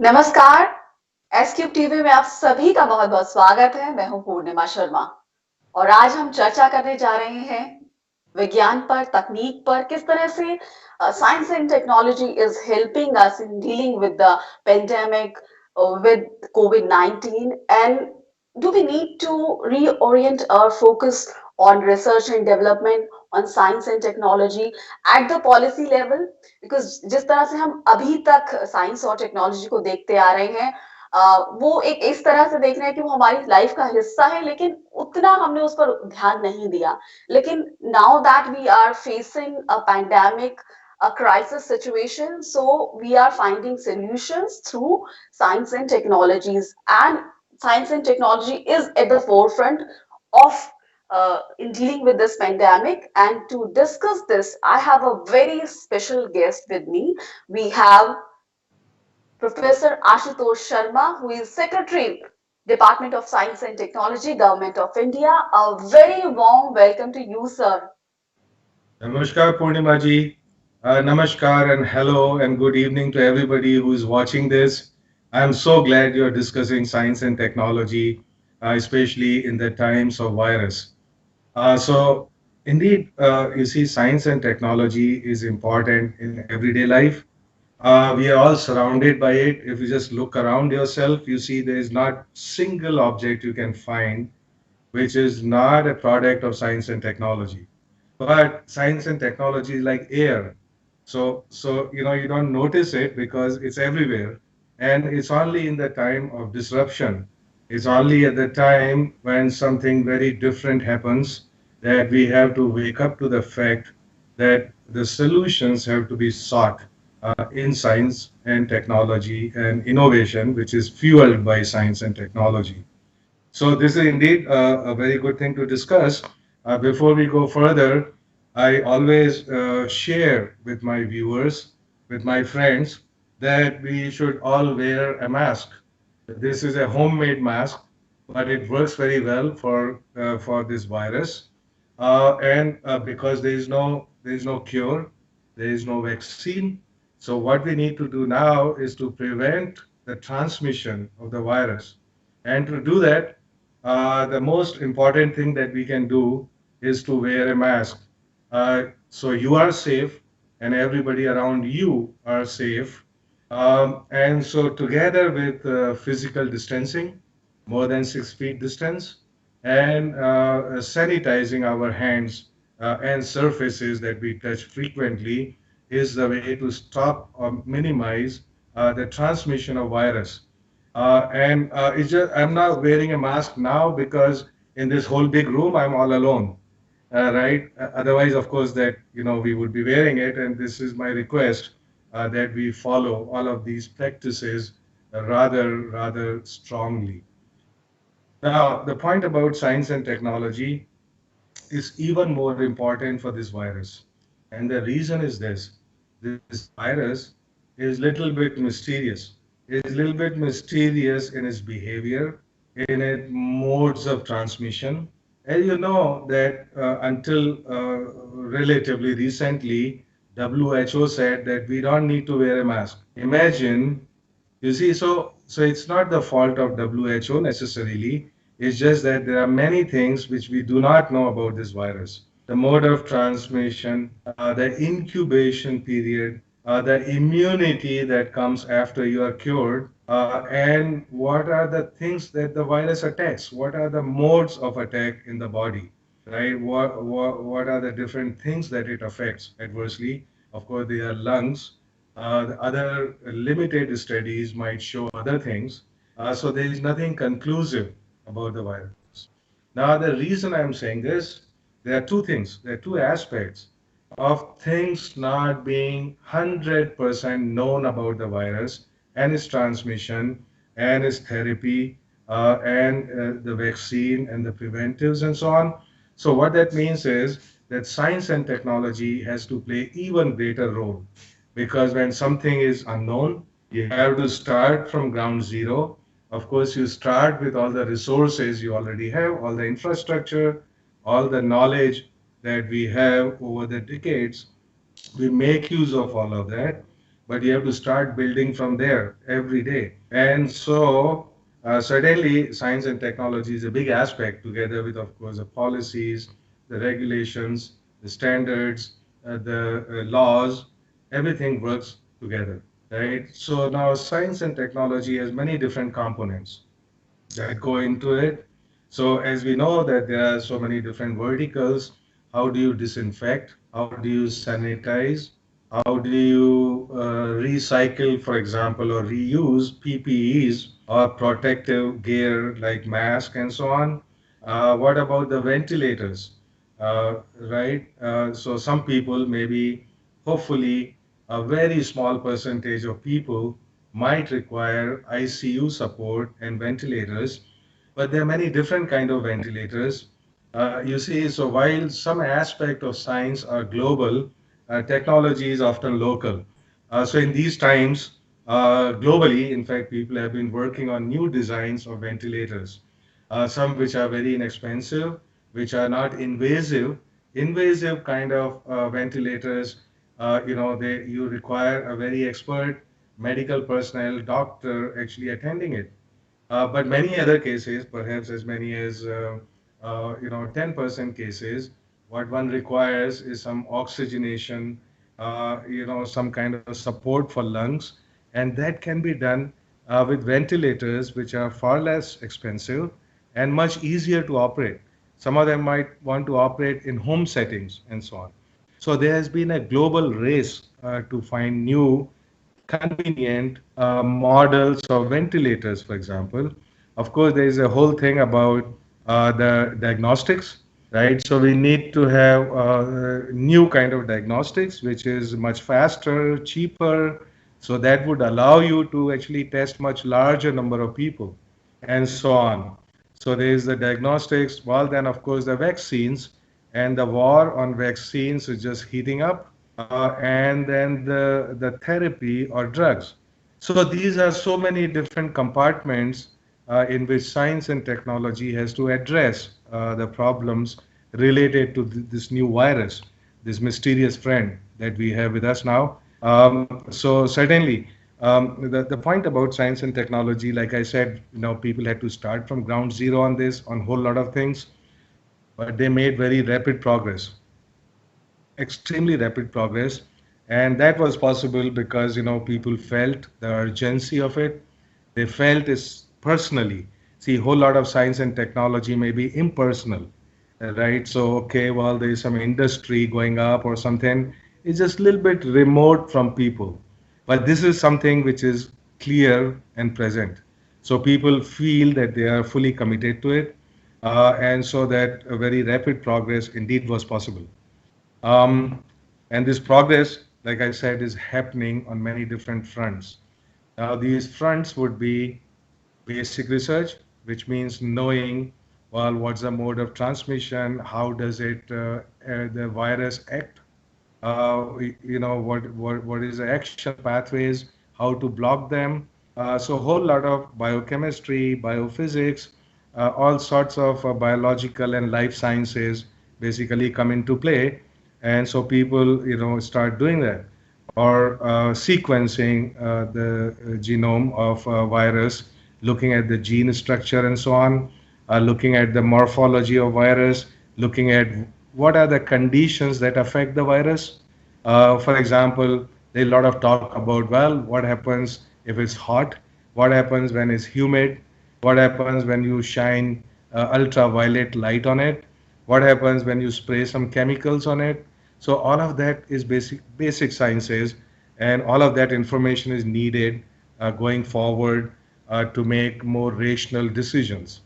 नमस्कार। S cube TV में आप सभी का बहुत बहुत स्वागत है। मैं हूं पूर्णिमा शर्मा और आज हम चर्चा करने जा रहे हैं विज्ञान पर, तकनीक पर, किस तरह से science and technology is helping us in dealing with the pandemic, with COVID-19, and do we need to reorient our focus on research and development, on science and technology at the policy level? Because जिस तरह से हम अभी तक science और technology को देखते आ रहे हैं, वो एक इस तरह से देख रहे हैं कि वो हमारी लाइफ का हिस्सा है, लेकिन उतना हमने उस पर ध्यान नहीं दिया। लेकिन now that we are facing a pandemic, a crisis situation, so we are finding solutions through science and technologies, and science and technology is at the forefront of in dealing with this pandemic. And to discuss this, I have a very special guest with me. We have Professor Ashutosh Sharma, who is Secretary, Department of Science and Technology, Government of India. A very warm welcome to you, sir. Namaskar, Purnima ji. Namaskar and hello and good evening to everybody who is watching this. I'm so glad you're discussing science and technology, especially in the times of virus. Indeed, you see, science and technology is important in everyday life. We are all surrounded by it. If you just look around yourself, you see there is not single object you can find which is not a product of science and technology. But science and technology is like air. So you don't notice it because it's everywhere. And it's only in the time of disruption. It's only at the time when something very different happens that we have to wake up to the fact that the solutions have to be sought in science and technology and innovation, which is fueled by science and technology. So this is indeed a very good thing to discuss. Before we go further, I always share with my viewers, with my friends, that we should all wear a mask. This is a homemade mask, but it works very well for this virus. And because there is no cure, there is no vaccine. So what we need to do now is to prevent the transmission of the virus. And to do that, the most important thing that we can do is to wear a mask. So you are safe and everybody around you are safe. And so together with physical distancing, more than 6 feet distance, and sanitizing our hands and surfaces that we touch frequently is the way to stop or minimize the transmission of virus. And it's just I'm not wearing a mask now because in this whole big room I'm all alone, right? Otherwise, of course, that we would be wearing it, and this is my request that we follow all of these practices rather strongly. Now, the point about science and technology is even more important for this virus, and the reason is this: this virus is little bit mysterious. It is a little bit mysterious in its behavior, in its modes of transmission. And you know that until relatively recently, WHO said that we don't need to wear a mask. Imagine, you see, so it's not the fault of WHO necessarily. It's just that there are many things which we do not know about this virus. The mode of transmission, the incubation period, the immunity that comes after you are cured, and what are the things that the virus attacks? What are the modes of attack in the body? Right? What are the different things that it affects adversely? Of course, they are lungs. The other limited studies might show other things. So there is nothing conclusive about the virus. Now, the reason I'm saying this, there are two things, there are two aspects of things not being 100% known about the virus and its transmission and its therapy and the vaccine and the preventives and so on. So what that means is that science and technology has to play even greater role because when something is unknown, you have to start from ground zero. Of course, you start with all the resources you already have, all the infrastructure, all the knowledge that we have over the decades. We make use of all of that. but you have to start building from there every day. And so, certainly, science and technology is a big aspect, together with, of course, the policies, the regulations, the standards, the laws, everything works together, right? So now science and technology has many different components that go into it. So as we know that there are so many different verticals, how do you disinfect? How do you sanitize? How do you recycle, for example, or reuse PPEs or protective gear like mask and so on? What about the ventilators? Right? So some people, maybe, hopefully, a very small percentage of people might require ICU support and ventilators, but there are many different kind of ventilators. You see, so while some aspect of science are global, technology is often local. So in these times, globally, in fact, people have been working on new designs of ventilators, some which are very inexpensive, which are not invasive. Invasive kind of ventilators, you require a very expert medical personnel, doctor actually attending it. But many other cases, perhaps as many as 10% cases, what one requires is some oxygenation, some kind of support for lungs, and that can be done with ventilators, which are far less expensive and much easier to operate. Some of them might want to operate in home settings and so on. So there has been a global race to find new convenient models of ventilators, for example. Of course, there is a whole thing about the diagnostics, right? So we need to have new kind of diagnostics, which is much faster, cheaper. So that would allow you to actually test much larger number of people, and so on. So there is the diagnostics. Well, then of course the vaccines, and the war on vaccines is just heating up, and then the therapy or drugs. So these are so many different compartments in which science and technology has to address the problems related to this new virus, this mysterious friend that we have with us now. So certainly, the point about science and technology, like I said, people had to start from ground zero on this, on a whole lot of things, but they made very rapid progress, extremely rapid progress, and that was possible because people felt the urgency of it. They felt it personally. See, a whole lot of science and technology may be impersonal, right? So okay, well, there is some industry going up or something. It's just a little bit remote from people, but this is something which is clear and present. So people feel that they are fully committed to it, and so that a very rapid progress indeed was possible. um, and this progress, like I said, is happening on many different fronts. Now, these fronts would be basic research, which means knowing, well, what's the mode of transmission, how does the virus act, what is the action pathways, how to block them. So a whole lot of biochemistry, biophysics, all sorts of biological and life sciences basically come into play, and so people start doing that, or sequencing the genome of a virus, looking at the gene structure and so on, looking at the morphology of virus, looking at what are the conditions that affect the virus. For example, there's a lot of talk about, well, what happens if it's hot? What happens when it's humid? What happens when you shine ultraviolet light on it? What happens when you spray some chemicals on it? So all of that is basic sciences, and all of that information is needed going forward to make more rational decisions.